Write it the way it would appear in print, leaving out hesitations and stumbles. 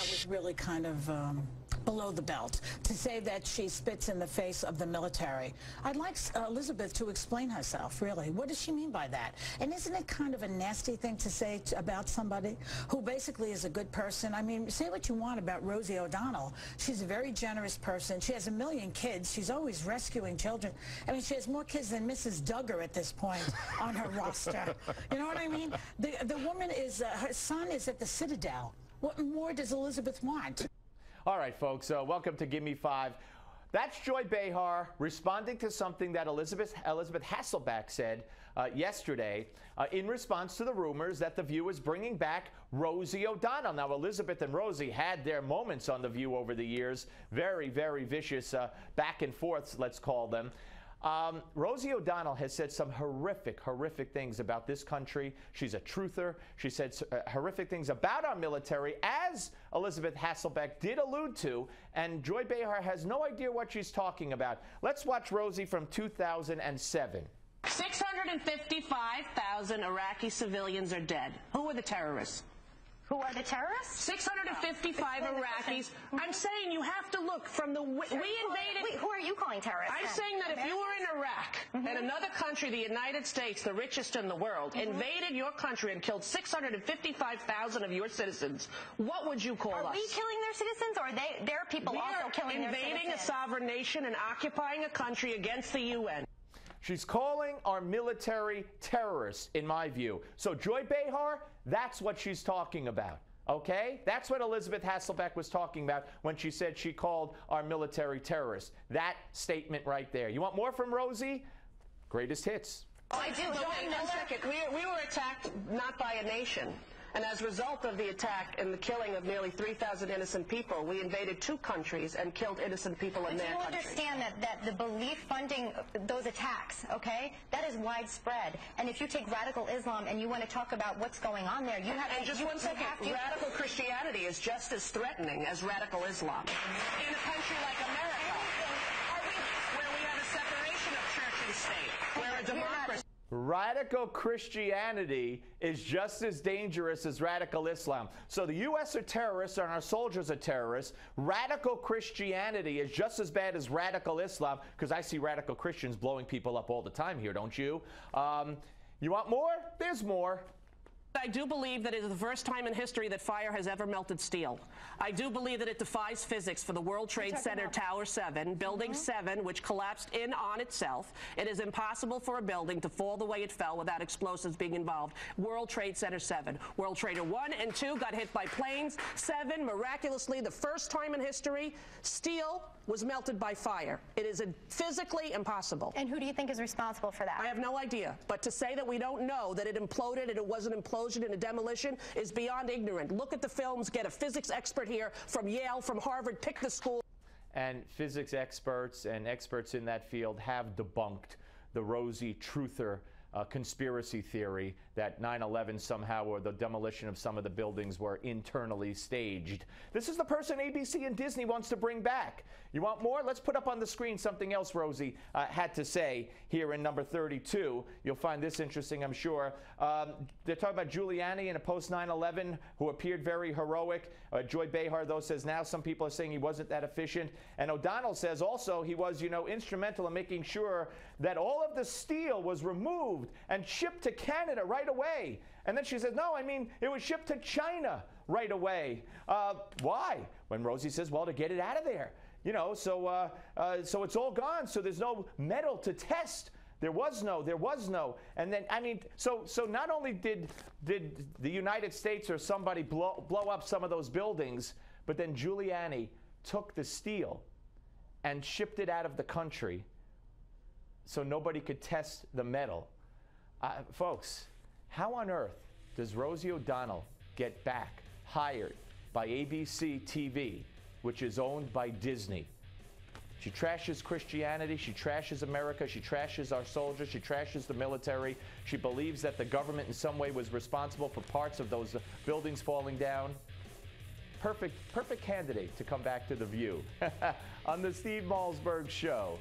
that was really kind of below the belt, to say that she spits in the face of the military. I'd like Elizabeth to explain herself, really. What does she mean by that? And isn't it kind of a nasty thing to say about somebody who basically is a good person? I mean, say what you want about Rosie ODonnell. She's a very generous person. She has 1 million kids. She's always rescuing children. I mean, she has more kids than Mrs. Duggar at this point on her roster. You know what I mean? The woman is, her son is at the Citadel. What more does Elizabeth want? All right, folks, welcome to Give Me Five. That's Joy Behar responding to something that Elizabeth Hasselbeck said yesterday in response to the rumors that The View is bringing back Rosie ODonnell. Now, Elizabeth and Rosie had their moments on The View over the years, very, very vicious back and forths, let's call them. Rosie ODonnell has said some horrific things about this country. She's a truther. She said horrific things about our military, as Elizabeth Hasselbeck did allude to, and Joy Behar has no idea what she's talking about. Let's watch Rosie from 2007. 655,000 Iraqi civilians are dead. Who are the terrorists? Who are the terrorists? 655 Iraqis. I'm saying you have to look from the... we invaded... Wait, who are you calling terrorists? I'm saying that if you were in Iraq and another country, the United States, the richest in the world, invaded your country and killed 655,000 of your citizens, what would you call us? Are we killing their citizens, or are their people also killing their citizens? Invading a sovereign nation and occupying a country against the UN. She's calling our military terrorists, in my view. So Joy Behar, that's what she's talking about, okay? That's what Elizabeth Hasselbeck was talking about when she said she called our military terrorists. That statement right there. You want more from Rosie? Greatest hits. I do. Wait 1 second. We were attacked not by a nation. And as a result of the attack and the killing of nearly 3,000 innocent people, we invaded 2 countries and killed innocent people in their country. But you understand that the belief funding those attacks, okay, that is widespread. And if you take radical Islam and you want to talk about what's going on there, you have to... And just 1 second, radical Christianity is just as threatening as radical Islam. In a country like America, where we have a separation of church and state, where a democracy... Radical Christianity is just as dangerous as radical Islam. So the U.S. are terrorists and our soldiers are terrorists. Radical Christianity is just as bad as radical Islam, because I see radical Christians blowing people up all the time here, don't you? You want more? There's more. I do believe that it is the first time in history that fire has ever melted steel. I do believe that it defies physics for the World Trade Center Tower 7, Building 7, which collapsed in on itself. It is impossible for a building to fall the way it fell without explosives being involved. World Trade Center 7. World Trader 1 and 2 got hit by planes. 7, miraculously, the first time in history, steel was melted by fire. It is physically impossible. And who do you think is responsible for that? I have no idea. But to say that we don't know that it imploded and it was an implosion and a demolition is beyond ignorant. Look at the films, get a physics expert here from Yale, from Harvard, pick the school. And physics experts and experts in that field have debunked the Rosie truther conspiracy theory that 9/11 somehow, or the demolition of some of the buildings, were internally staged. This is the person ABC and Disney wants to bring back. You want more? Let's put up on the screen something else Rosie had to say here in number 32. You'll find this interesting, I'm sure. They're talking about Giuliani in a post 9/11 who appeared very heroic. Joy Behar, though, says now some people are saying he wasn't that efficient. And O'Donnell says also he was, instrumental in making sure that all of the steel was removed and shipped to Canada right away. And then she says, no, I mean, it was shipped to China right away. Why? When Rosie says, well, to get it out of there. So it's all gone, so there's no metal to test. There was no. And then, I mean, so not only did the United States or somebody blow up some of those buildings, but then Giuliani took the steel and shipped it out of the country so nobody could test the metal. Folks, how on earth does Rosie ODonnell get back hired by ABC TV, which is owned by Disney? She trashes Christianity, she trashes America, she trashes our soldiers, she trashes the military. She believes that the government in some way was responsible for parts of those buildings falling down. Perfect candidate to come back to The View on the Steve Malzberg Show.